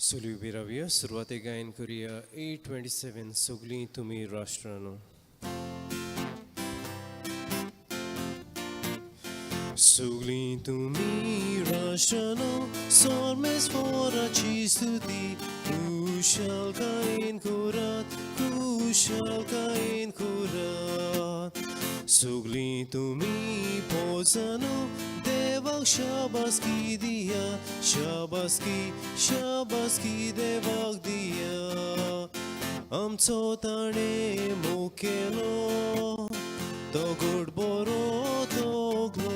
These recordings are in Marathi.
सुली उभी राहूया. सुरुवाती गायन करूया 827 सगळीं तुम्ही राष्ट्रानो. सगळीं तुम्ही राष्ट्रानो, सोमेस्वराची स्तुती कुशल गायन करात, कुशल गायन करात. सगळीं तुम्ही पोजानो, देवाक शाबासकी दिया, शाबासकी शाबासकी देवाक दिया. आमचो ताणे मोग केलो, तो गोड बरो तोगलो.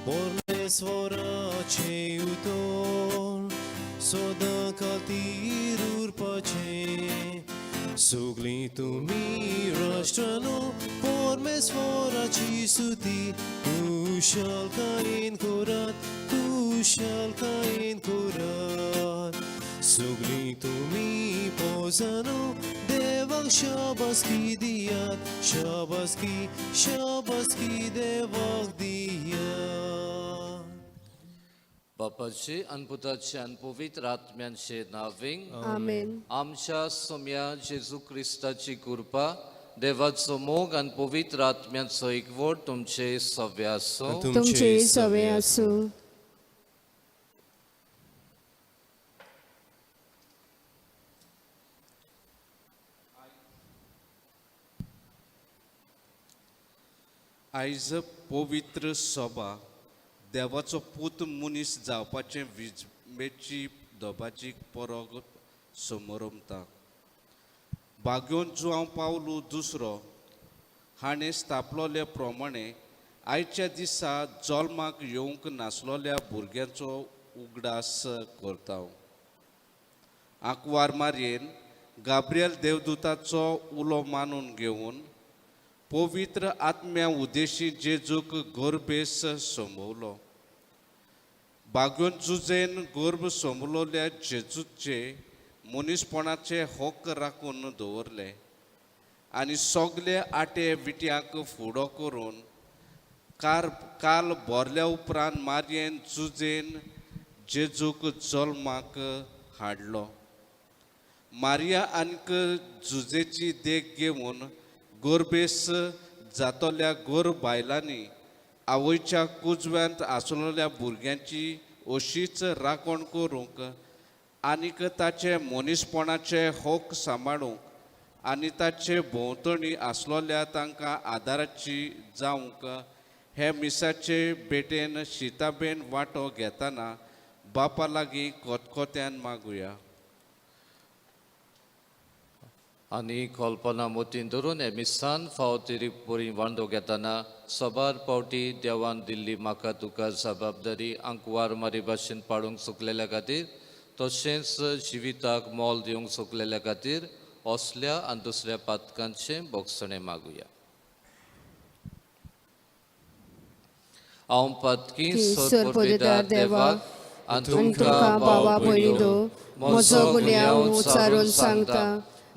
परमेस्वराचे उतर सदां खातीर उरपाचें. सगळीं तुम्ही राष्ट्रानो, परमेस्वराची स्तुती कुशल गायन करात, कुशल गायन करात. सगळीं तुम्ही पोजानो, देवाक शाबासकी दियात, शाबासकी शाबासकी देवाक दियात. बापाचे आणि पुताचे आणि पवित्र आत्म्यांचे नावीं आमेन. आमच्या सोम्या जेजू ख्रिस्ताची कृपा, देवाचो मोग आणि पवित्र आत्म्याचो एकवट तुमचे सव्य आसो. तुमचे सवे असो. आयज पवित्र सभा देवाचो पूत मनीस जावपाचे विजमेची दोबाची परग समारंभता. बाग्योन जुआंव पावलू दुसरो हाणें स्थापलोले प्रमाणे आयच्या दिसा जल्माक येवंक नासलोल्या भुरग्यांचो उगडास करता. आंकवार मारयेन गाब्रिएल देवदूताचो उलो मानून घेवन पवित्र आत्म्या उद्देशी जेजूक गर्भेस सोंबवलो. बागोन जुजेन गर्भ सोंबलोल्या जेजूचे मनीसपणाचे हक्क राखून दवरले आनी सगले आटे विट्याक फुडो करून काल भरल्या उपरांत मारयेन जुजेन जेजूक जल्माक हाडलो. मारिया आनीक जुजेची देख घेवन गर्भेस जातोल्या गोर बायलांनी आवयच्या कुजव्यांत आसलोल्या भुरग्यांची अशीच राखण करूंक आनीक ताचे मनीसपणाचे हक्क सांबाळूंक आनी ताचे भोंवतणी आसलोल्या तांकां आदाराची जावंक हे मिसाचे भेटेन शिताबेन वांटो घेतना बापा लागीं कोतकोत्यान मागुया. आनी कल्पना मोतीन धरून हे मिसान फावतिरी बरी वांटो घेतना सबार पावटी देवान दिल्ली म्हाका तुका जबाबदारी आंकवार मारी भाशेन पाडूंक चुकलेल्या खातीर तशेंच जिविताक मोल दिवंक चुकलेल्या खातीर असल्या आनी दुसऱ्या पातकांचे बोगसणे मागुया. हांव पातकी सरपोदेदार देवाक आनी तुमकां भावा भयणीनो म्हजो गुन्यांव उच्चारून सांगता.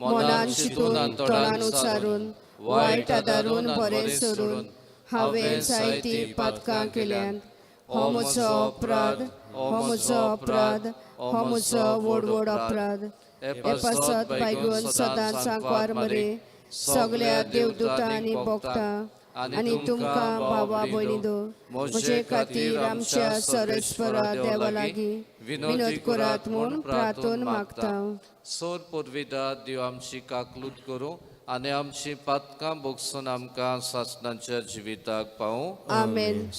मनान चिंतून तोंडान उच्चारून वायट आदारून बरें सरून हांवें जायती पातकां केल्यांत. हो म्हजो अपराध, हो म्हजो अपराध, हो म्हजो व्हड अपराध. एपासत बायगून सदांच सांकवार मरे सगळ्या देवदूतां आनी भक्तां आनी तुमकां भावा भयणीनो म्हजे खातीर आमच्या सर्वेस्परा देवा लागीं विनोद करात म्हूण प्रार्थून मागता. सोर पोरविदा देव आमची काकलूत करूं आनी आमची पातकां बोगसून आमकां सासणांच्या जिविताक पावूं. आमेन.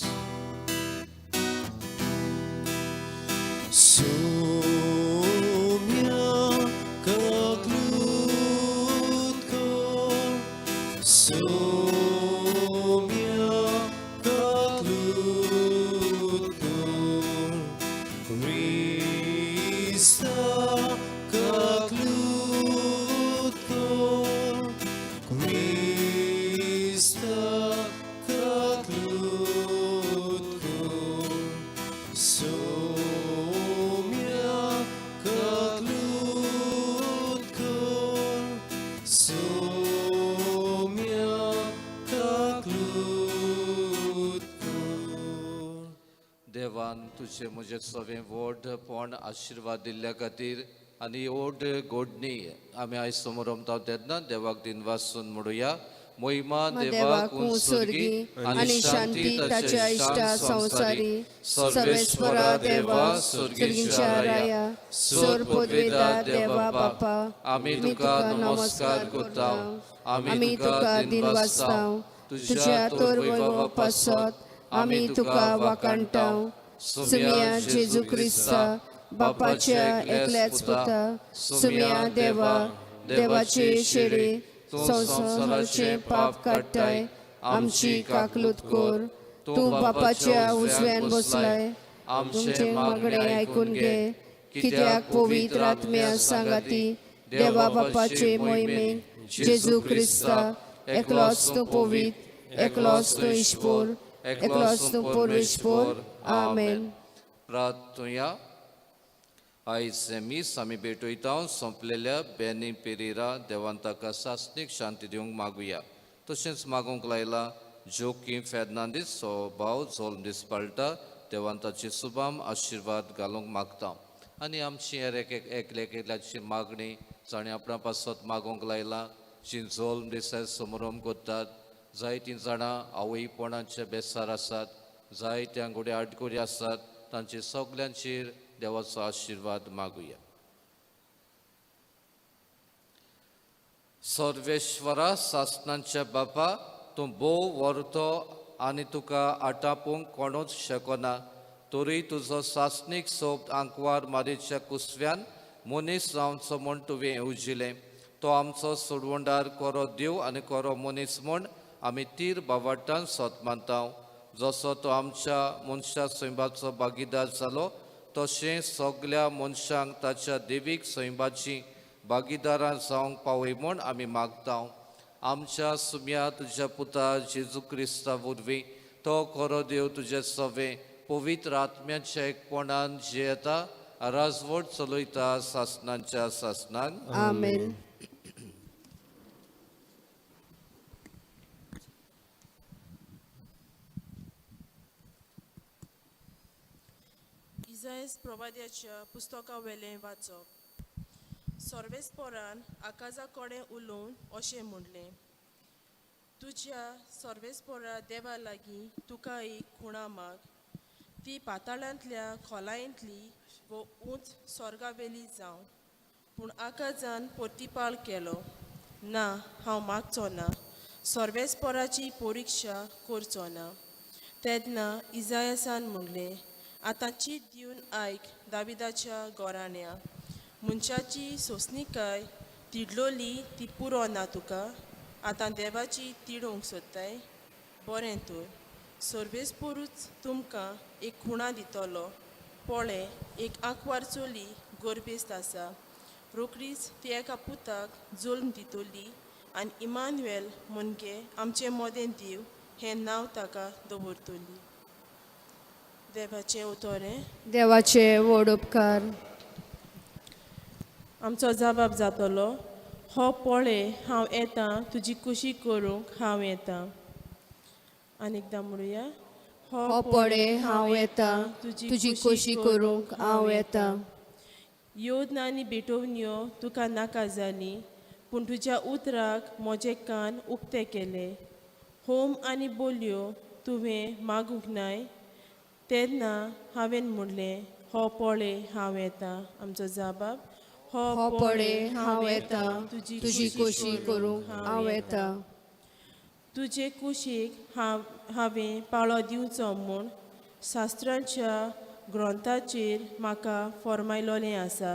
Soumya देवान तुझे म्हजे सवें व्हडपण आशिर्वाद दिल्ल्या खातीर आनी व्हड गोडणी आमी आयज समोर रमता तेन्ना देवाक दिन वासून म्हणुया. महिमा देवाक उंच स्वर्गी आनी शांती ताच्या इश्टा संवसारी. सर्वेस्परा देवा स्वर्गीच्या राया सोर पदवेदा देवा बापा आमी तुका नमस्कार करता. आमी तुका दिन वाजताव तुज्या तोर वैभव पासत आमी तुका वाकाणटाव. सुमिया जेजू क्रिस्ता बापाच्या एकल्याच पुता सुमिया देवा देवाचे शेडे संसाराचे पाप काडटाय आमची काकलूत कोर. तूं बापाच्या उजव्यान बसलाय तुमचे मागणे आयकून घे. कित्याक पवित्र आत्म्या सांगाती देवा बापाचे मोहिमेक जेजू क्रिस्ता एकलोच तूं पवित्र एकलोच तूं इश्पोर एकलोच तूं परमेश्वर. आमेन. प्रार्थुया. आयज मीस आमी भेटयता सोंपलेल्या बेनी पेरेरा देवान ताका सासणीक शांती दिवंक मागुया. तशेंच मागूंक लायला जोकीम फेर्नांदीस हो भाव झोल्म दिसपाळटा देवान ताची सुबाम आशिर्वाद घालूंक मागता. आनी आमची एकल्याची मागणी जाणें आपणा पासत मागूंक लायला जी झोल्म दिसा समोरम करतात. जायतीं जाणां आवयपणाचे बेसार आसात जायत्या घोडे आडकोडी आसात तांचे सगल्यांचेर देवाचो आशिर्वाद मागुया. सर्वेश्वरा सासणांच्या बापा तूं बोव व्हरतो आनी तुका आटापूंक कोणूच शकना. तरी तुजो सासणीक सोब आंकवार मारीच्या कुसव्यान मनीस जावचो म्हूण तुवें उजिलें. तो आमचो सोडवंडार कोरो देव आनी कोरो मनीस म्हूण आमी तीर बावाटान सोत मानताव. जसो तो आमच्या मनशा सैमाचो भागीदार जालो तशें सगल्या मनशांक ताच्या देवीक सैमाची भागीदारां जावंक पावय म्हूण आमी मागताव. आमच्या सुम्या तुज्या पुता जेजू क्रिस्ता वरवीं तो खरो देव तुजे सवे पवित्र आत्म्याच्या एकपणान जियेता राजवट चलयता सासणांच्या सासणान. आमेन. इसायास प्रवाद्याच्या पुस्तका वेलें वाचप. सर्वेस्परान आकाजा कडेन उलोवन अशें म्हणलें, तुज्या सर्वेस्परा देवा लागीं तुका एक खुणा माग. ती पाताळांतल्या खोलायेंतली वो उंच स्वर्गावेली जावं. पूण आकाजान प्रतिपाळ केलो, ना हांव मागचो ना, सर्वेस्पराची परिक्षा करचो ना. तेन्ना इसायासान म्हणलें, आतां चीत दिवन आयक दाविदाच्या घोराण्या. मनशाची सोंसणीकाय तिडलोली ती पुरो ना तुका. आतां देवाची तिडोवंक सोदताय. बरें तर सर्वेस्परूच तुमकां एक खुणा दितलो. पळय, एक आंकवार चोली गर्भेस्त आसा. रोकडीच ती एका पुताक जल्म दितली आनी इमानुएल म्हणजे आमचें मोदें देव हें नांव ताका दवरतली. देवाचें उतोरें. देवाचे व्हड उपकार. आमचो जबाब जातलो, हो पळय हांव येतां तुजी कुशी करूंक हांव येतां. आनीकदां म्हणुया, हो पळय हांव येतां तुजी खोशी करूंक हांव येतां. योद आनी बेटोवन्यो तुका नाका जाली, पूण तुज्या उतराक म्हजे कान उक्ते केले. होम आनी बोलयो तुवें मागूंक नाय. तेन्ना हांवें म्हणलें, हो पळय हांव येतां. आमचो जबाब, हो पळय हांव येतां तुजी खोशी करूंक हांव येतां. तुजे कुशीक हांवें पाळो दिवचो म्हूण शास्त्रांच्या ग्रंथाचेर म्हाका फर्मायलोलें आसा.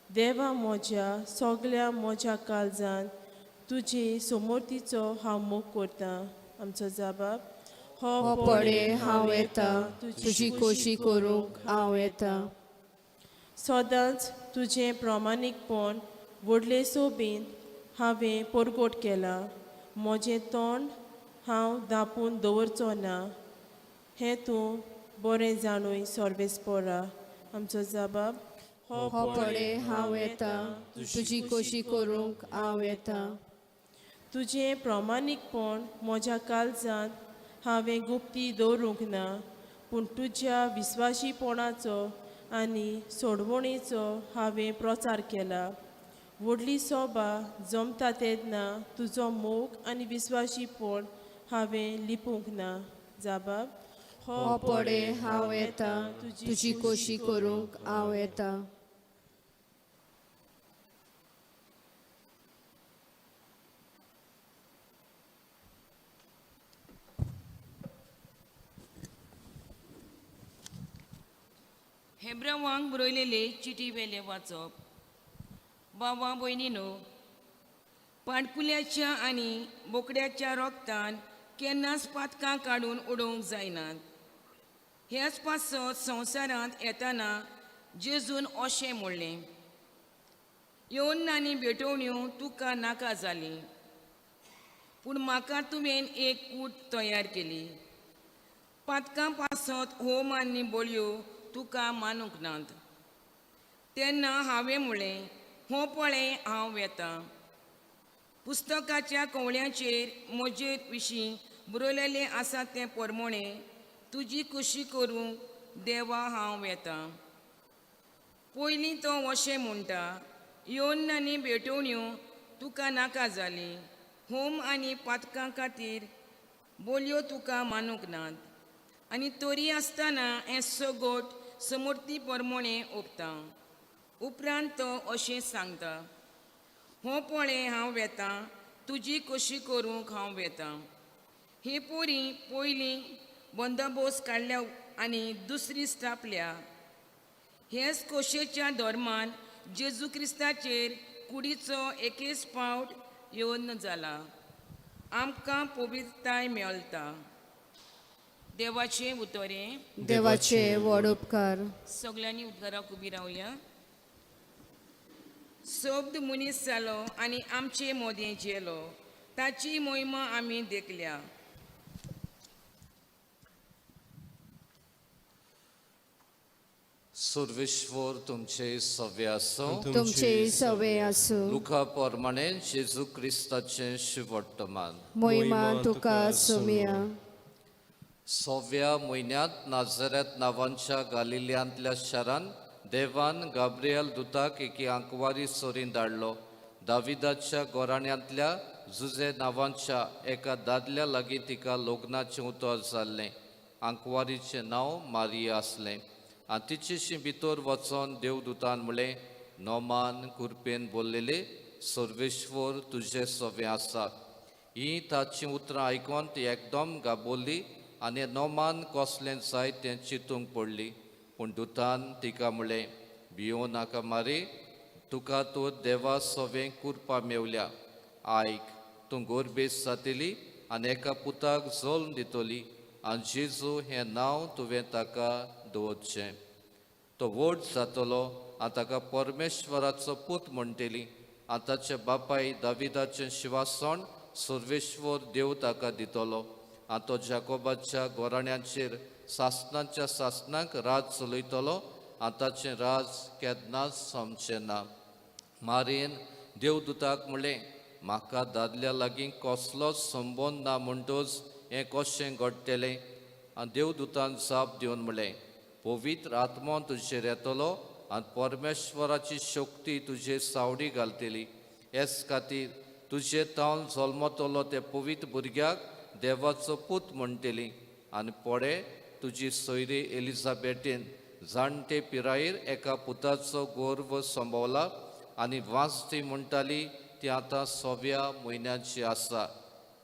देवा म्हज्या सगल्या म्हज्या काळजान तुजे समोर्तीचो हांव मोग करतां. आमचो जबाब, हो पळय हांव येतां तुजी खोशी करूंक हांव येतां. सदांच तुजें प्रामाणीकपण व्हडले सोबीन हांवें परगोट केला. म्हजें तोंड हांव धांपून दवरचो ना. हें तूं बरें जाणूय सर्वेस्परा. आमचो जबाब, हो पळय हांव येतां तुजी खोशी करूंक हांव येतां. तुजें प्रामाणीकपण म्हज्या काळजांत हांवें गुप्ती दवरूंक ना. पूण तुज्या विस्वाशीपणाचो आनी सोडवणेचो हांवें प्रचार केला. व्हडली सभा जमता तेन्ना तुजो मोग आनी विस्वाशीपण हांवें लिपूंक ना. जाबाब, हो पडे हांव येता, तुजी खोशी करूंक हांव येता. हेब्रावांक बरयलेले चिटी वेले वाचप. बाबा भयणीनो, पाणकुल्याच्या आनी बोकड्याच्या रोगतान केन्नाच पातकां काडून उडोवंक जायनात. ह्याच पासत संवसारांत येताना जेजून अशें म्हणलें, येवन आनी भेटोवण्यो तुका नाका जाली, पूण म्हाका तुवें एक कूड तयार केली. पातकां पासत होम आनी बोलयो तुका मानूंक नात. तेन्ना हांवें म्हणलें, हो पळय हांव येतां. पुस्तकाच्या कवळ्यांचेर म्हजे विशीं बरयलेलें आसा तें प्रमाणें तुजी खोशी करूंक देवा हांव येतां. पयलीं तो अशें म्हणटा, येवन आनी भेटोवण्यो तुका नाका जाली, होम आनी पातकां खातीर बोलयो तुका मानूंक नात. आनी तरी आसतना हें सगोट समर्थी प्रमाणें ओंपता. उपरांत तो अशें सांगता, हो पळय हांव येतां, तुजी खोशी करूंक हांव येतां. हे पोरी पयलीं बंदोबस्त काडल्या आनी दुसरी स्थापल्या. हेच खोशेच्या धर्मान जेजू क्रिस्ताचेर कुडीचो एकेच फावट येवन जाला. आमकां पवित्रताय मेळटा. देवाचें उतरें. देवाचे व्हड उपकार. सगळ्यांनी उद्गाराक उबी रावया. शब्द मनीस जालो आनी आमचे मोदें जेलो, ताची मोहिमा आमी देखल्या. सर्वेश्वर तुमचे सव्य आसूं. तुमचे सवे आसूं. लुका प्रमाणे जेजू क्रिस्ताचें शुभवर्तमान. मोहिमा तुका सुमिया. सव्या म्हयन्यांत नाझरेत नांवांच्या गालिल्यांतल्या शारान देवान गाब्रिएल दुताक एके आंकवारी सोरीन धाडलो. दाविदाच्या गोराण्यांतल्या जुजे नांवांच्या एका दादल्या लागीं तिका लग्नाचें उतर जाल्लें. आंकवारीचें नांव मारिया आसलें. आनी तिचेशी भितर वचोन देवदुतान म्हणलें, नोमान कुरपेन बोललेले, सर्वेश्वर तुजे सवे आसा. ही ताचीं उतरां आयकून ती एकदम गाबोली आनी नोमान कसलें जाय तें चिंतूंक पडली. पूण दुतान तिका म्हणलें, भियो नाका मारी, तुका तूं देवा सवें कुरपा मेवल्या. आयक, तूं गोरबेस जातली आनी एका पुताक जल्म दितली आनी जेजू हें नांव तुवें ताका दवरचें. तो व्हड जातलो आनी ताका परमेश्वराचो पूत म्हणटली आनी ताच्या बापाय दाविदाचें शिवासण सर्वेश्वर देव ताका दितलो. आनी तो जाकोबाच्या गोराण्यांचेर सासणांच्या सासणांक राज चलयतलो आनी ताचें राज केन्नाच सोंपचें ना. मारेन देवदुताक म्हणलें, म्हाका दादल्या लागीं कसलोच संबंद ना म्हणटच हें कशें घडटलें. आनी देवदुतान जाप दिवन म्हणलें, पवित्र आत्मा तुजेर येतलो आनी परमेश्वराची शक्ती तुजे सावडी घालतली. हेच खातीर तुजे तावन जल्मतलो ते पवित्र भुरग्याक देवाचो पूत म्हणटली. आनी पळे, तुजी सोयरी एलिझाबेटीन जाणटे पिरायेर एका पुताचो गर्व संभवला आनी वाचती म्हणटाली ती आतां 6व्या म्हयन्याची आसा,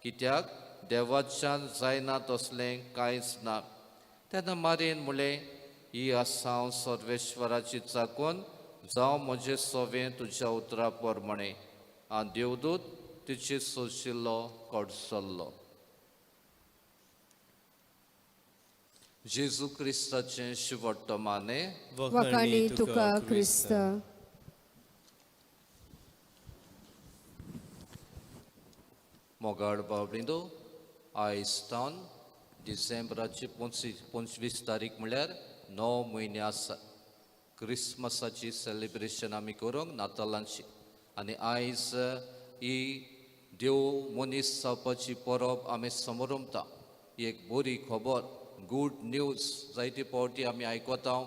कित्याक देवाच्यान जायना तसलें कांयच ना. तेन्ना मारेन म्हणलें, ही आसा हांव सर्वेश्वराची चाकून, जावं म्हजें सवें तुज्या उतरा प्रमाणें. आनी देवदूत तिचे सोशिल्लो कडसल्लो. जेजू क्रिस्ताचें शुभवर्तमाने. वखाणी तुका क्रिस्त. मोगाळ बाबडींदो, आयज तावन डिसेंबराची 25 तारीख म्हळ्यार 9 म्हयने आसा. क्रिस्मसाची सेलिब्रेशन आमी करूंक नातालांची. आनी आयज ही देव मनीस जावपाची परब आमी समोरमता. ही एक बरी खबर. गूड न्यूज जायती पावटी आमी आयकता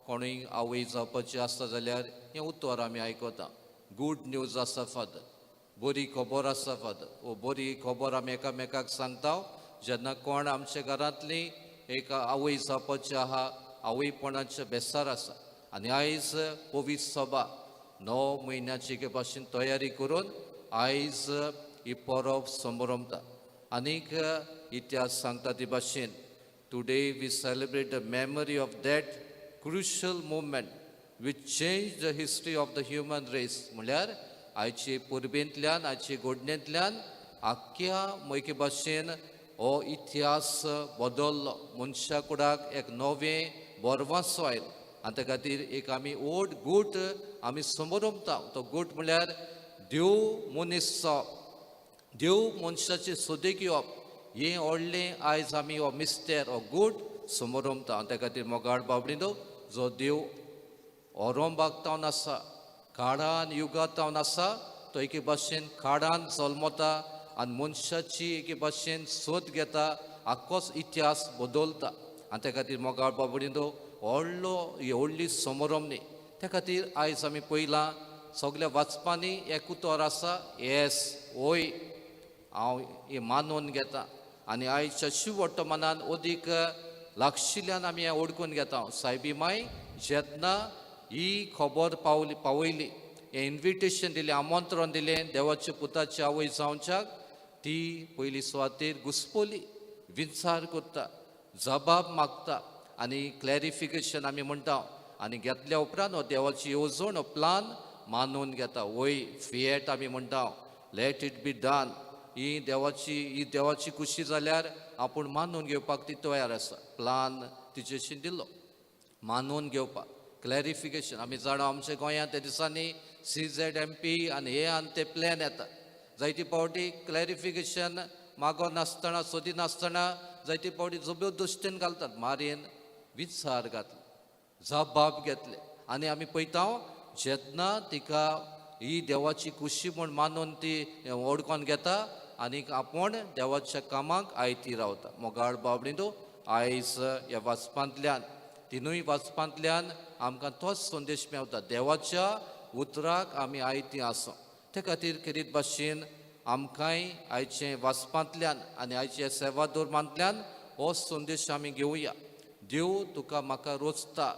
कोणूय आवय जावपाची आसता जाल्यार हें उतर आमी आयकता गूड न्यूज आसा फादर बरी खबर आसा फादर वो बरी खबर आमी एकामेकाक सांगता जेन्ना कोण आमच्या घरांतली एक आवय जावपाची आहा आवयपणाचे बेसार आसा आनी आयज पवित्र सभा 9 म्हयन्याची के भाशेन तयारी करून आयज ही परब समारंभता आनीक इतिहास सांगता ती भाशेन today we celebrate the memory of that crucial movement which change the history of the human race म्हळ्यार आयचे पुर्बेंतल्यान आयचे घडणेंतल्यान आख्ख्या मोयके भाशेन हो इतिहास बदललो मनशा कुडाक एक नवें बोरवांसो आयलो आनी त्या खातीर एक आमी ओड गूट आमी समारंभता तो गूट म्हळ्यार देव मनीस जावप देव मनशाचे सोदेक येवप हें व्हडलें आयज आमी हो मिस्तेर हो गूट समारंभता आनी त्या खातीर मोगाळ बाबडीनो जो देव औरोंबाक तावन आसा काळान युगांत तावन आसा तो एके भाशेन काळान जल्मता आनी मनशाची एके भाशेन सोद घेता आख्खोच इतिहास बदलता आनी त्या खातीर मोगाळ बाबडीनो ही व्हडली समारंभणी त्या खातीर आयज आमी पयलां सगळ्या वाचपांनी एक उतर आसा येस ओय हांव हें मानून घेता आनी आयजच्या शिव वर्तमानान अदीक लागशिल्ल्यान आमी हें ओडकून घेता सायबी माय जेन्ना ही खबर पावयली हें इन्विटेशन दिलें आमंत्रण दिलें देवाच्या पुताची आवय जावच्याक ती पयली सुवातेर घुस्पोली विचार करता जबाब मागता आनी क्लॅरिफिकेशन आमी म्हणटा आनी घेतल्या उपरांत हो देवाची येवजण हो प्लान मानून घेता वय फिएट आमी म्हणटा लेट इट बी डन ही देवाची खुशी जाल्यार आपूण मानून घेवपाक ती तयार आसा प्लान तिचेशी दिलो मानून घेवपाक क्लॅरिफिकेशन आमी जाणा आमच्या गोंयांत त्या दिसांनी CZMP आनी हे आनी ते प्लॅन येता जायती पावटी क्लॅरिफिकेशन मागो नासतना सोदी नासतना जायती पावटी जबरदस्तीन घालतात मारयेन विचार घातले जबाब घेतले आनी आमी पळयता जेन्ना तिका ही देवाची खुशी म्हूण मानून ती ओडकोन घेता आनीक आपूण देवाच्या कामाक आयती रावता मोगाळ बाबडीनो आयज ह्या वाचपांतल्यान तिनूय वाचपांतल्यान आमकां तोच संदेश मेवता देवाच्या उतराक आमी आयती आसो ते खातीर खेरीत भाशेन आमकांय आयचे वाचपांतल्यान आनी आयचे सेवा धर्मांतल्यान हो संदेश आमी घेवया देव तुका म्हाका रोचता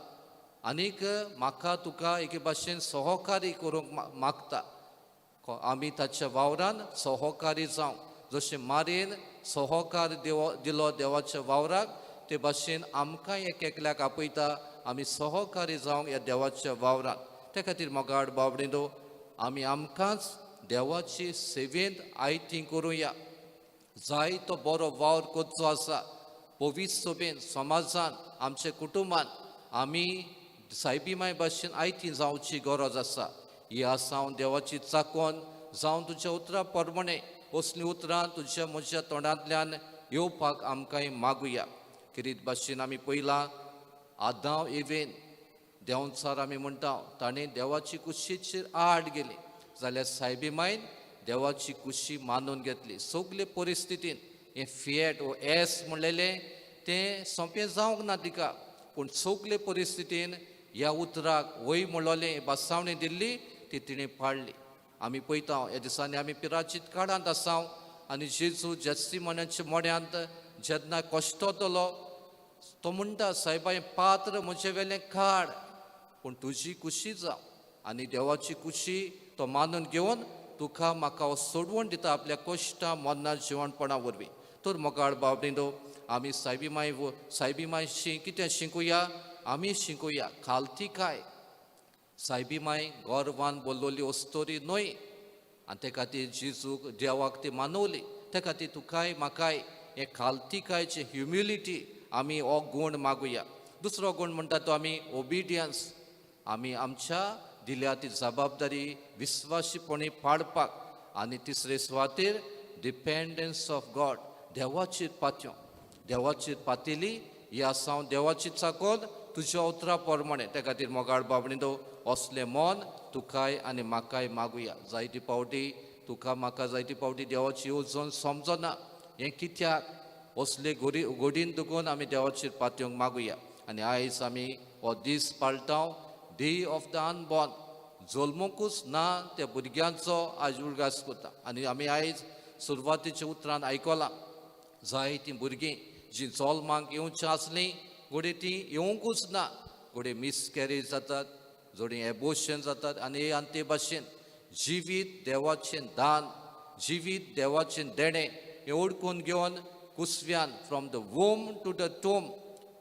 आनीक म्हाका तुका एके भाशेन सहकारी करूंक मागता आमी ताच्या वावरान सहकारी जावं जशें मारयेन सहकार दिलो देवाच्या वावराक ते भाशेन आमकांय एक एकल्याक आपयता आमी सहकारी जावंक ह्या देवाच्या वावरान ते खातीर मोगाळ बाबडीनो आमी आमकांच देवाची सेवेंत आयती करुया जाय तो बरो वावर करचो आसा पवित्र सभेन समाजान आमच्या कुटुंबान आमी सायबी माय भाशेन आयती जावची गरज आसा ही आसा देवाची चाकोन जावन तुज्या उतरा परमणे असलीं उतरां तुज्या म्हज्या तोंडांतल्यान येवपाक आमकांय मागुया किरीत भाशेन आमी पयलां आदांव एवेन देंवचार आमी म्हणटा ताणें देवाची कुशीचेर आड गेली जाल्यार सायबी मायन देवाची कुशी मानून घेतली सगळे परिस्थितीन हें फिएट वो एस म्हणलेलें तें सोंपें जावंक ना तिका पूण सगळे परिस्थितीन ह्या उतराक वय म्हणलोलें बासावणी दिल्ली ती तिणें पाळली आमी पळयता ह्या दिसांनी आमी पिराचीत काळांत आसा आनी जेजू जेस्तिमोनाच्या मोड्यांत जेन्ना कोश्टोतलो तो म्हणटा सायबाय पात्र म्हजे वेलें काड पूण तुजी कुशी जावं आनी देवाची कुशी तो मानून घेवन तुका म्हाका हो सोडवण दिता आपल्या कश्टां मरना जिवणपणा वरवीं तर मोगाळ बाबडीनो आमी सायबी मायशी कितें शिकुया आमी शिकुया खालती काय सायबी माय गोरवान बोल्लोली वस्तोरी न्हय आनी ते खातीर जेजूक देवाक ती मानवली ते खातीर तुकाय म्हाकाय हे खालतीकायचे ह्युमिलिटी आमी हो गूण मागुया दुसरो गूण म्हणटा तो आमी ओबिडियन्स आमी आमच्या दिल्या ती जबाबदारी विस्वासीपणी पाळपाक आनी तिसरे सुवातेर डिपेंडन्स ऑफ गॉड देवाचेर पातिली ही आसा देवाची चाकोन तुज्या उतरा प्रमाणे त्या खातीर मोगाळ बाबडीनो असलें मन तुकाय आनी म्हाकाय मागुया जायती पावटी तुका म्हाका जायती पावटी देवाची येवजण समजना हें कित्याक असले गोडीन दुखून आमी देवाचेर पातयोंक मागुया आनी आयज आमी हो दीस पाळटाव डे ऑफ द अनबॉर्न जल्मोकूच ना त्या भुरग्यांचो आज उरगास करता आनी आमी आयज सुरवातीच्या उतरान आयकलां जायतीं भुरगीं जीं जल्माक येवचीं आसलीं घोडे तीं येवंकूच ना घोडे मिसकॅरेज जातात जोडी एबोर्शन जातात आनी ते भाशेन जिवीत देवाचें दान जिवीत देवाचें देणें हें ओळखून घेवन कुसव्यान from the womb to the tomb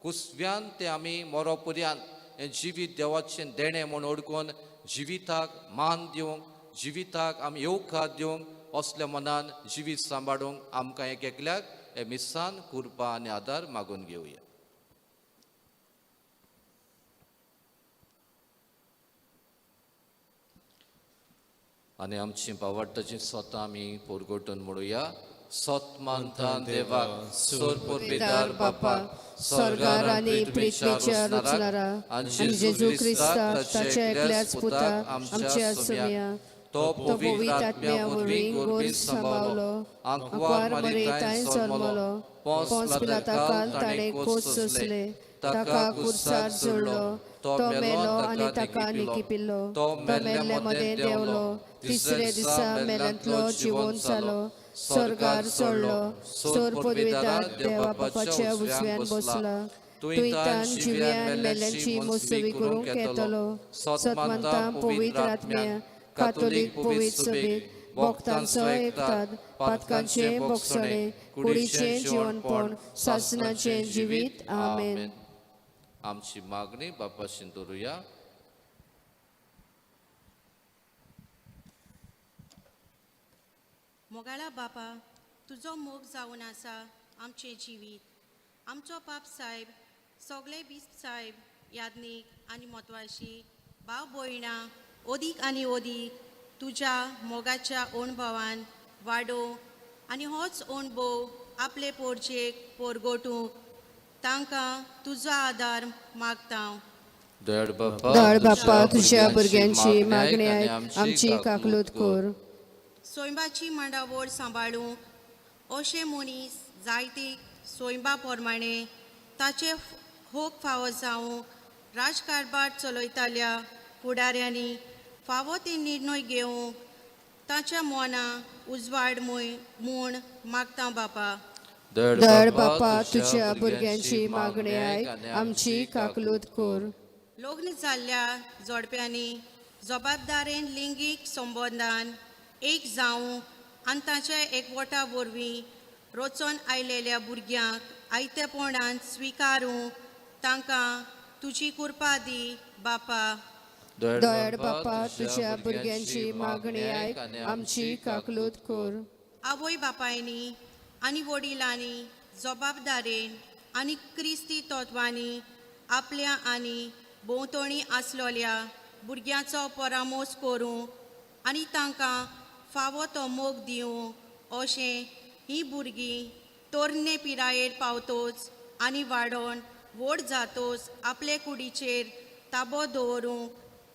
कुसव्यान ते आमी मरो पर्यंत हें जिवीत देवाचें देणें म्हूण ओळखून जिविताक मान दिवंक जिविताक आमी येवकार दिवंक असल्या मनान जिवीत सांबाळूंक आमकां एक एकल्याक हे मिसान कृपा आनी आदार मागून घेवया. आनी आमची भावार्थाची स्वता आमी पोरगोटून म्हणुया. सतमानतान देवाक सोर पोरबेदार बापा स्वर्गार आनी पृथ्वीच्या रचणारा आनी जेजू क्रिस्ता ताच्या एकल्याच पुताक आमच्या सुम्या तो पवित्र आत्म्या वरवीं गोर सांबावलो आंकवार मरेताय जल्मलो पोंस पिलाताकाल ताणें कोस सोंसले ताका कुर्सार जोडलो तो मेलो आनी ताका निकी पिल्लो तो मेल्ले मदें देंवलो तिसरे दिसा मेल्यांतलो जिवोन जालो स्वर्गार सोडलो सोर पदवेदार देवा बापाच्या उजव्यान बसला तुयतान जिव्यान मेल्यांची मोसवी करूंक येतलो सतमंता पवित्र आत्म्या कातोलीक पवित्र सभेक भक्तांचो एकतात पातकांचे बोगसणे कुडीचें जिवनपण सासणाचें जिवीत आमेन. आमची मागणी बापाशीं दवरुया. मोगाळा बापा तुजो मोग जावन आसा आमचें जिवीत आमचो पाप साहेब सगळे बिस्प साहेब यादनीक आनी म्हत्वाची भाव भयणां ओदीक आनी ओदीक तुज्या मोगाच्या अणभवान वाडो आनी होच अणभव आपले पोरचेक पोरगोटूंक तांकां तुजो आदार मागता. दयाळ बापा तुज्या भुरग्यांची मागणी आमची काकलूत कर. सोयंबाची मांडावळ सांबाळूंक अशे मनीस जायते सोयंबा प्रमाणे ताचे होक फावो जावंक राजकारभार चलयताल्या फुडाऱ्यांनी फावो ते निर्णय घेवंक ताच्या मना उजवाड म्हूण मागता बापा. दयाळ बापा तुज्या भुरग्यांची मागणी आमची काकलूत कर. लग्न जाल्ल्या जोडप्यांनी जबाबदारेन लिंगीक संबंदान एक जावं आनी ताच्या एकवटा वरवीं रचोन आयलेल्या भुरग्यांक आयतेपणान स्विकारूंक तांकां तुजी कृपा दी बापा. दयाळ बापा तुज्या भुरग्यांची मागणी आमची काकलूत कर. आवय बापायनी आनी वडिलांनी जबाबदारेन आनी क्रिस्ती तत्वांनी आपल्या आनी भोंवतणी आसलोल्या भुरग्यांचो परामोस करूंक आनी तांकां फावो तो मोग दिवंक अशें हीं भुरगीं तोरणे पिरायेर पावतोच आनी वाडोवन व्हड जातोच आपले कुडीचेर ताबो दवरूंक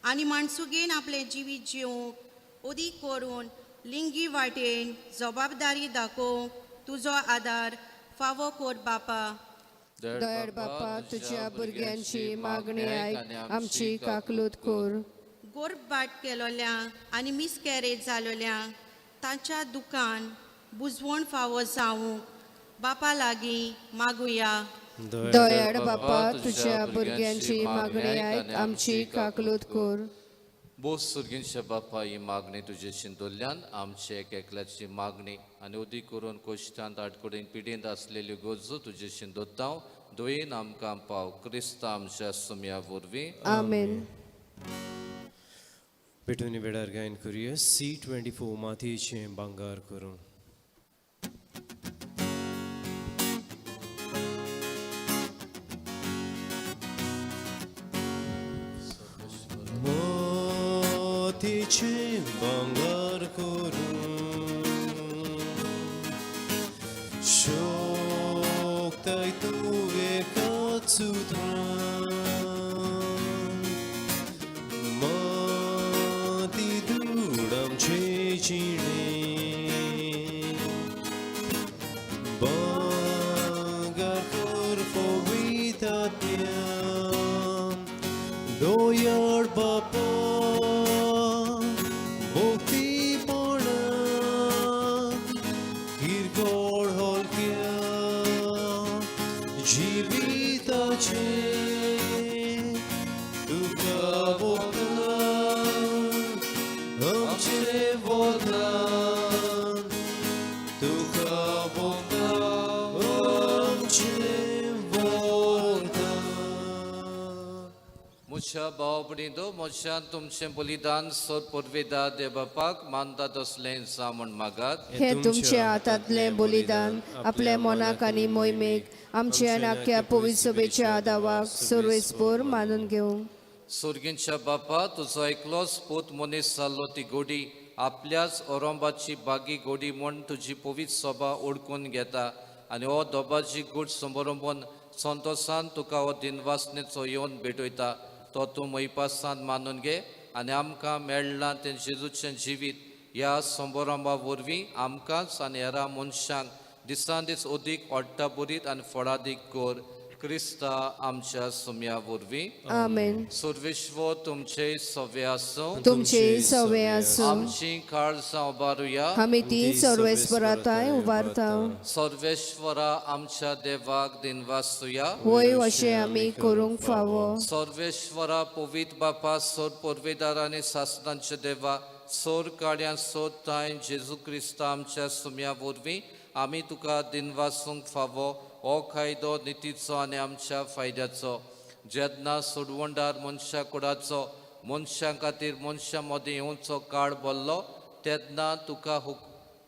आनी माणसुगेन आपलें जिवीत जिवंक ओदीक करून लिंगी वाटेन जबाबदारी दाखोवंक तुजो आदार फावो कर बापा. दयाळ बापा तुज्या भुरग्यांची मागणी आमची काकलूत कर. गोरबाट केलोल्या आनी मिसकॅरेज जालोल्या तांच्या दुकान बुजवण फावो जावंक बापा लागीं मागुया. दयाळ बापा तुज्या भुरग्यांची मागणी आमची काकलूत कर. बोस सुर्गींच्या बापा ही मागणी तुजे शिंदोल्ल्यान आमचे एक एकल्याची मागणी आनी उदी करून कोश्टांत आडकुडेन पिडींत आसलेल्यो गरजो तुजे शिंदोतांव दोयेन आमकां पाव क्रिस्ता आमच्या सुम्या वरवीं आमेन. पेटोनी वेळार गायन करूया C24 माथयेचें भांगार करूं. माथयेचें भांगार करूं शोकताय तूं एकाच उतरान माती धूड आमचे जिणे बांदून गोड होलक्या जिविताचे तुका वोगदान आमचे वोगदान तुका वोगदान आमचे वोगदान. Mucha baobnido, mucha tumche bolidan sor porveda devapak manda doslen samun magat. हे तुमचे हातातले बलिदान आपल्या मनाक आनी मोहिमेक आमच्या नाक्या पवित्र सभेच्या आदावाक सर्वेस्पोर मानून घेऊ. सुर्गींच्या बापा तुझो एकलोच पूत मनीस जाल्लो ती गोडी आपल्याच औरंगाबादची बागी गोडी म्हूण तुजी पवित्र सभा ओळखून घेता आनी हो दोबाची गूढ समारंभान संतोषान तुका हो दिनवासनेचो येवन भेटयता तो तूं मैपासान मानून घे आनी आमकां मेळ्ळां तें जेजूचें जिवीत ह्या समारंभा वरवीं आमकांच आनी हेरां मनशांक दिसान दीस अदीक ओडटा बरीत आनी फळादीक कोर क्रिस्ता आमच्या सुम्या वरवीं. आमेन. सर्वेश्वर तुमचे सवे आसूं तुमचे सवे आसूं आमची काळजां उबारुया. आमी ती सर्वेस्पराताय उबारता. सर्वेश्वरा आमच्या देवाक दिनवासुया. वय अशें आमी करूंक फावो. सर्वेश्वरा पवित्र बापा सोर पोरवेदार आनी सासणांचे देवा सोर काड्यां सोर ताय जेजू क्रिस्ता आमच्या सुम्या वरवीं आमी तुका दिनवासूंक फावो हो कायदो नितीचो आनी आमच्या फायद्याचो जेन्ना सोडवणदार मनशा कुडाचो मनशां खातीर मनशां मदीं येवचो काळ बोल्लो तेन्ना तुका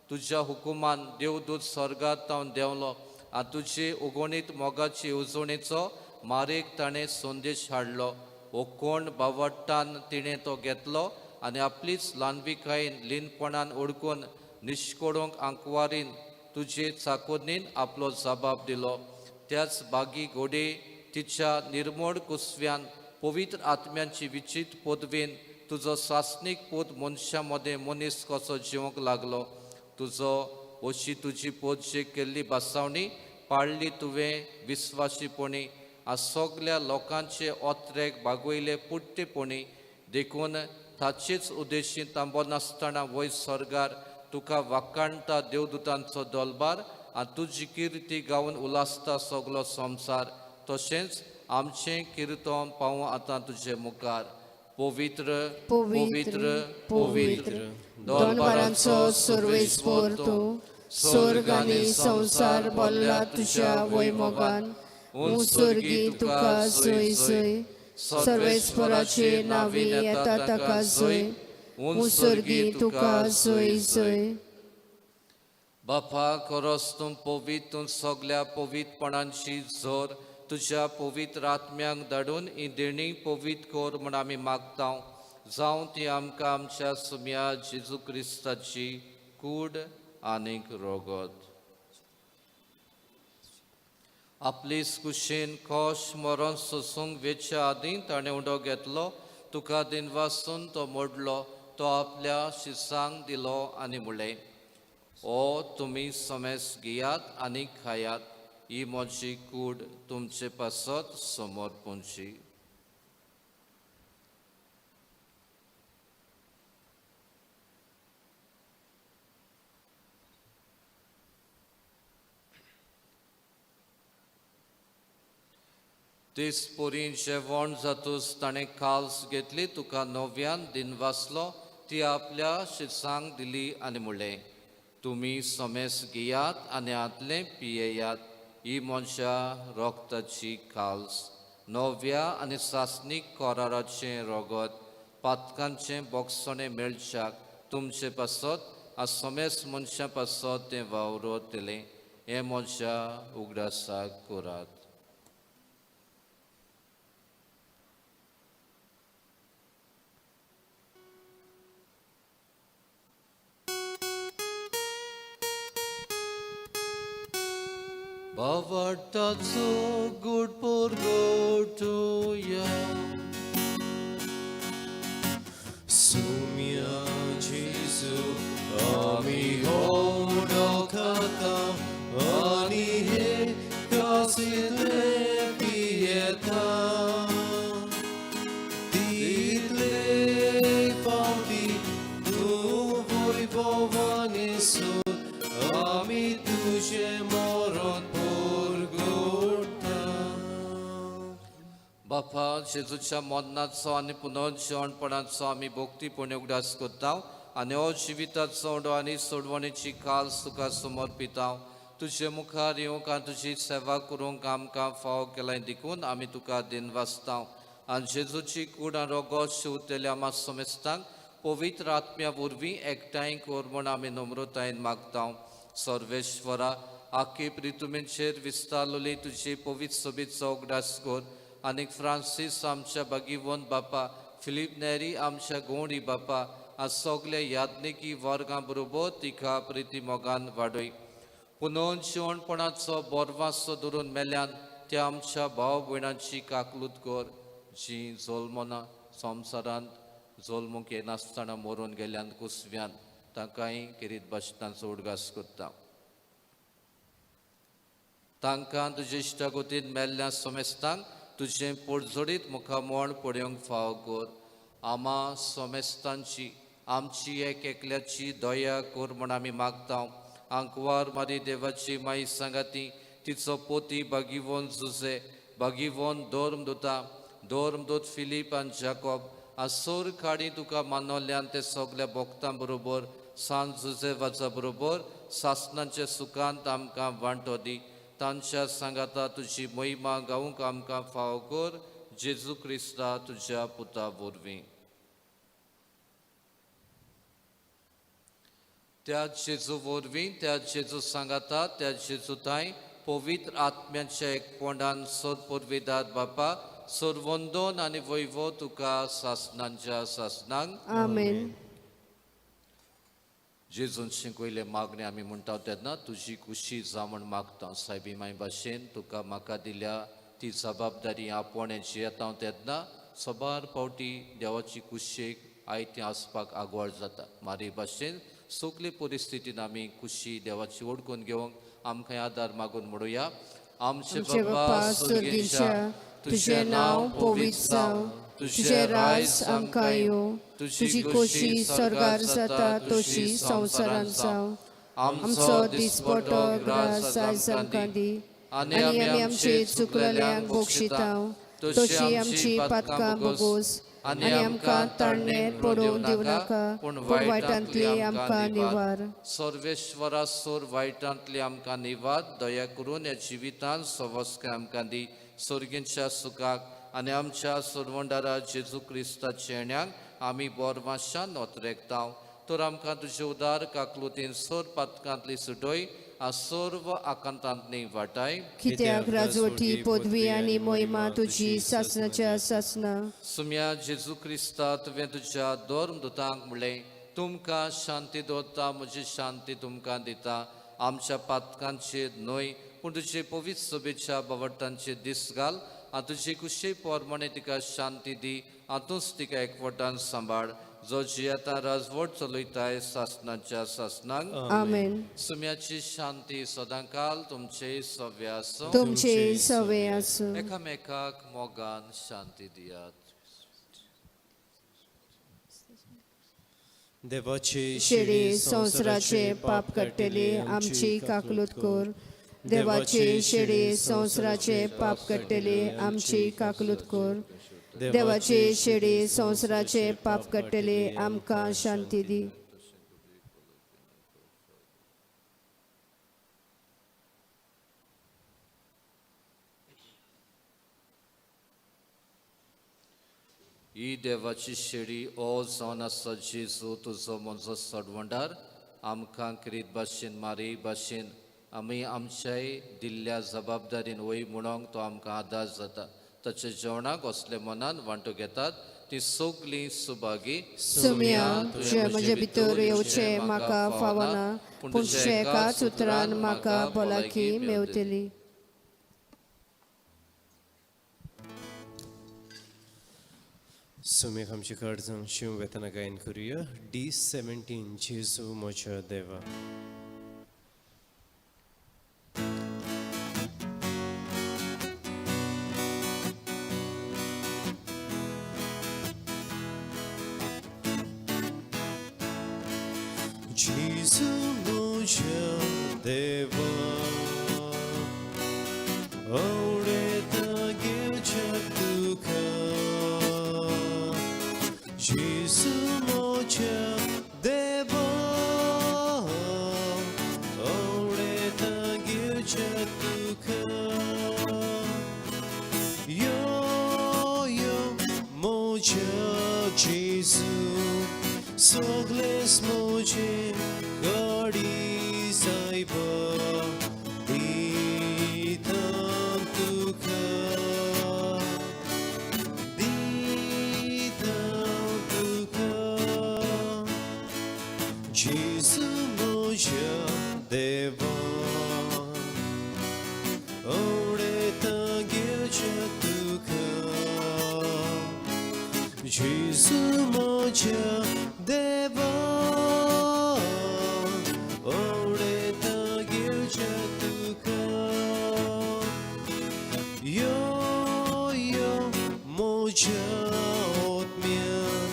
तुज्या हुकुमान देवदूत स्वर्गांत तावन देंवलो आनी तुजी उगोणीत मोगाची उजवणेचो मारेक ताणें संदेश हाडलो. हो कोण बावट्टान तिणें तो घेतलो आनी आपलीच ल्हानविकायेन लीनपणान ओळखून निश्कोडूंक आंकवारीन तुजे चाकोनीन आपलो जबाब दिलो. त्याच बागी घोडे तिच्या निर्मळ कुसव्यान पवित्र आत्म्यांची विचित्र पदवेन तुजो सासनीक पोत मनशां मदें मनीस कसो जिवंक लागलो. तुजो अशी तुजी पोत जे केल्ली बासावणी पाळ्ळी तुवें विस्वाशीपणी आ सगल्या लोकांचे ओत्रेक बागयले पुट्टेपणी देखून ताचेच उद्देशीन तांबो नासतना वयर स्वर्गार तुका वाकाणटा देवदूतांचो दलबार आनी तुजी किर्ती गावन उलासता सगलो संवसार. तशेंच आमचें किर्तन पावूं आतां तुजे मुखार. पवित्र पवित्र पवित्र दोनवरांचो सर्वेस्पोर तूं स्वर्ग आनी संवसार बोल्ला तुज्या वैमोगान उंसर्गी तुका जय जय. सर्वेस्पोराचे नावी येता ताका जय उंसर्गी तुका जय जय. बापा खरोच तूं पवित्र तूं सगल्या पवित्रपणांची जोर तुज्या पवित्र आत्म्यांक धाडून ही देणी पवित्र कोर म्हूण आमी मागता. जावं ती आमकां आमच्या सुम्या जेजू क्रिस्ताची कूड आनीक रोगत. आपली कुशीन खोश मरण सोसूंक वेच्या आदीं ताणें उडो घेतलो तुका दिनवासून तो मोडलो तो आपल्या शिसांक दिलो आनी म्हळें ओ तुमी समेस घेयात आनी खायात ही म्हजी कूड तुमचे पासत समोर पोंची. तेच पोरीं जेवण जातूच ताणें काल्स घेतली तुका नव्यान दिनवासलो ती आपल्या शिसांक दिली आनी म्हळें तुमी समेस घेयात आनी आदलें पियेयात ही म्हज्या रोगताची काल्स नव्या आनी सासनीक कोराराचें रोगत पातकांचें बोगसणें मेळच्याक तुमचे पासत आ समेस मनशां पासत तें वावरत दिलें हें म्हज्या उगडासाक करात. बावट्टाचो गोड पोरगोटुया सुम्या जेजू आमी होडो खाता आनी हे कासिले पियेता तितले फावटी तूं वैभवानी सून आमी तुझे मोरून पुरगुटा बापा जेजूच्या मरणाचो आनी पुनर्जीवनपणाचो आमी भोक्तीपणे उगडास करता आनी हो जिविताचो ओडो आनी सोडवणेची काल सुखा समर्पिता तुझे मुखार येवंक आनी तुजी सेवा करूंक आमकां फाव केलाय देखून आमी तुका दिन वाचता आनी जेजूची कूड आनी रोगोट शिवतले आमा समेस्तांक पवित्र आत्म्या वरवीं एकठांय कर म्हूण आमी नम्रतायेन मागता सर्वेश्वरा आख्खे प्रितुमेचेर विस्तारलेली तुजी पवित्र सभेचो उगडास कर आनीक फ्रांसीस आमच्या भगिवंत बापा फिलीप नेरी आमच्या गोंडी बापा आज सगळे याज्ञिकी वर्गां बरोबर तिका प्रिती मोगान वाडय पुनर्जीवनपणाचो बोरवासो धरून मेल्यान त्या आमच्या भाव भयणांची काकलूत कर जी जोल्मोना संवसारांत जोल्मूंक येनासतना मरून गेल्यान कुसव्यान तांकांय किरीत भाशणांचो उडगास करता तांकां तुजे इश्टागोतीन मेल्ल्या सोमेस्तांक तुजें पोटजोडीत मुखामोळ पडयोंक फाव कर आमा सोमेस्तांची आमची एक एकल्याची दया कर म्हूण आमी मागता आंकवार मारी देवाची माई सांगाती तिचो पोती भगिवंत जुजे भगिवंत दोर्मदूत फिलीप आनी जाकोब आसोर काडी तुका मानवल्यान ते सगल्या भोगतां बरोबर सांत जुजे वाजा बरोबर सासणांच्या सुखांत आमकां वांटो दी तांच्या सांगाता तुजी महिमा गावूंक आमकां फाव कर जेजू क्रिस्ता तुज्या पुता वरवीं त्या जेजू वरवीं त्या जेजू सांगाता त्या जेजू ताई पवित्र आत्म्याच्या एकपणान सोद पुरविदात बापा सोरवंदोन आनी वैभव तुका सासणांच्या सासणांक आमेन. जेजून शिकयले मागणे आमी म्हणटा तेन्ना तुजी खुशी जा म्हण मागता सायबी माय भाशेन तुका म्हाका दिल्या ती जबाबदारी आपोणे जियेता तेन्ना सबार फावटी देवाची कुशीक आयतें आसपाक आगवाड जाता मारी भाशेन सगले परिस्थितीन आमी खुशी देवाची ओळखून घेवंक आमकां आदार मागून म्हणुया आमचे बाप्पा सुर्गेच्या तुझे नाव पवित्र जावं तुझे राज आमकां येवं तुजी खोशी स्वर्गार जाता तशी संवसारांत जावं आमचो दिसपटो ग्रास आयज आमकां दी आनी आमी आमचे चुकलेल्यांक बक्षितांव तशी आमची पातकां भोगोस आनी आमकां ताळणेर पडोवंक दिवं नाका पूण वायटांतली आमकां निवार सर्वेश्वरा सोर वायटांतली आमकां निवार दया करून ह्या जिवितांत सवस्काय आमकां दी सर्गेच्या सुखाक आनी आमच्या सोडवंडारा जेजू क्रिस्ताच्या येण्याक आमी बोरवाशान नोतरेकता तर आमकां तुजे उदार काकलुतीन सोर पातकांतली सुटोय आ सर्व आकांतांतली वाटाय कित्याक राजवटी पदवी आनी मोहिमा तुजी सासणाच्या सासना सुम्या जेजू क्रिस्ता तुवें तुज्या दोर्मदूतांक म्हणलें तुमकां शांती दवरता म्हजी शांती तुमकां दिता आमच्या पातकांचेर न्हय पूण तुजे पवित्र सभेच्या बावटांचेर दीस घाल आनी तुजे कुशे पोरमणे तिका शांती दी हातूंच तिका एकवटान सांबाळ जो जियेता राजवट चलयताय सासणाच्या सासणांक आमेन. सुम्याची शांती सदांकाल तुमचे सव्य आसूं तुमचे सवे आसूं एकामेकाक मोगान शांती दियात देवाचे शेडे संवसाराचे पाप कट्टेले आमची काकलूत कर देवाचे शेडे संवसाराचे पाप कट्टेले आमची काकलूत कर देवाचे शेडे संवसाराचे पाप कट्टेले आमकां शांती दी ही देवाची शेडी ओ जावन आसा जेजू तुजो म्हजो सडवंडार आमकां करीत भाशेन मारी भाशेन आमी आमच्याय दिल्ल्या जबाबदारीन वय म्हणोंक तो आमकां आदार जाता ताच्या जेवणाक असले मनान वांटो घेतात ती सगलीं सुभागी सुम्या तुजे म्हजे भितर येवचे म्हाका फावना पूण तुजे एकाच उतरान म्हाका भलायकी मेवतली सुमेक आमची काळजां शिव वेतना गायन करूया D17 जेजू म्हज्या देवा जेजू म्हज्या देवा मोजे गडी सायब दिथां तुका जेजू मोज्या देवा आवडेता घेवच्या तुका जेजू मोज्या देवा आवडेता घेवच्या तुका यो यो मोज्या आत्म्यान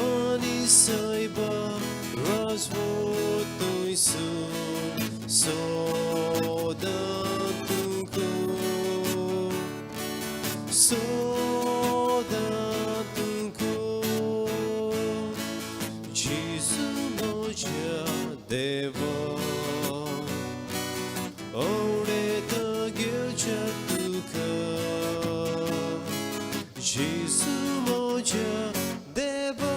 आनी सायबा Разводной сон, содатунку, содатунку. Джизу моя дева, орета гечатука. Джизу моя дева.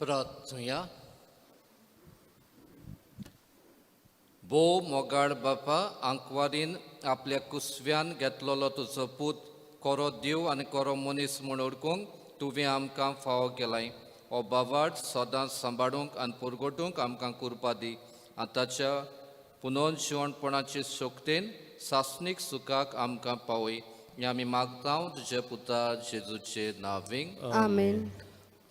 प्रार्थना भो मोगाळ बापा आंकवारीन आपल्या कुसव्यान घेतलोलो तुजो पूत कोरो देव आनी कोरो मनीस म्हूण ओळखूंक तुवें आमकां फावो केलाय हो बावाड सदांच सांबाळूंक आनी पुरगोटूंक आमकां कुरपा दी आतांच्या पुनोन जिवणपणाचे शोकतेन सासणीक सुखाक आमकां पावय हें आमी मागता तुज्या पुता जेजूचे नांवें आमेन.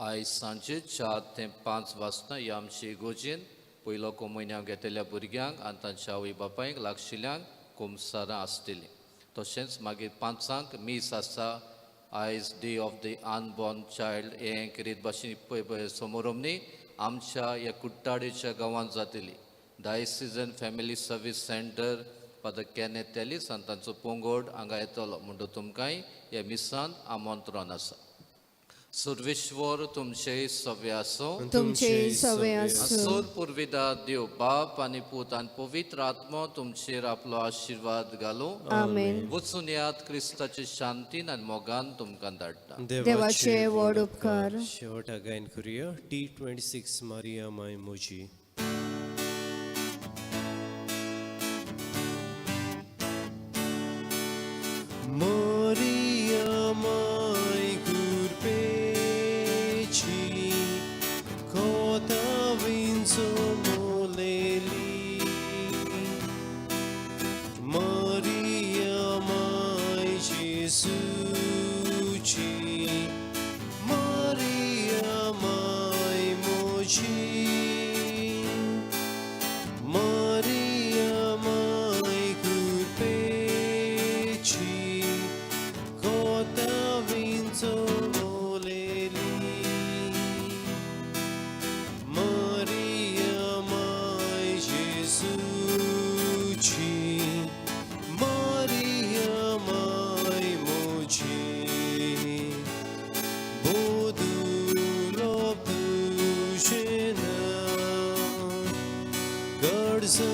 आयज सांजे 4 ते 5 वाजता ह्या आमचे इगोजेन पयलो कोमुन्यांव घेतलेल्या भुरग्यांक आनी तांच्या आवय बापायक लागशिल्ल्यांक कुमसारां आसतलीं तशेंच मागीर 5 मीस आसा आयज day of the unborn child हें करीत भाशेन समारंभनी आमच्या ह्या कुट्टाडेच्या गांवांत जातली diocesan family service centre father Kenneth Ellis आनी तांचो पोंगोड हांगा येतलो म्हणटून तुमकांय ह्या मिसांत आमंत्रण आसा सर्वेश्वर तुमचे सवे आसो तुमचे सवे आसूं. सोर पुर्विदा देव बाप आनी पूत आनी पवित्र आत्मा तुमचेर आपलो आशिर्वाद घालो आमेन. वचून यात क्रिस्ताचे शांतीन आनी मोगान तुमकां धाडटा देवाचे व्हड उपकार. शेवटा गायन करूया T26 मारिया माय मोजी. Maria mai curpeci cota vinso moleli Maria mai Gesuci Maria mai moci Maria mai curpeci Cota vinso moleli Maria mai Gesuci Maria mai moci Bodulo pushena Garza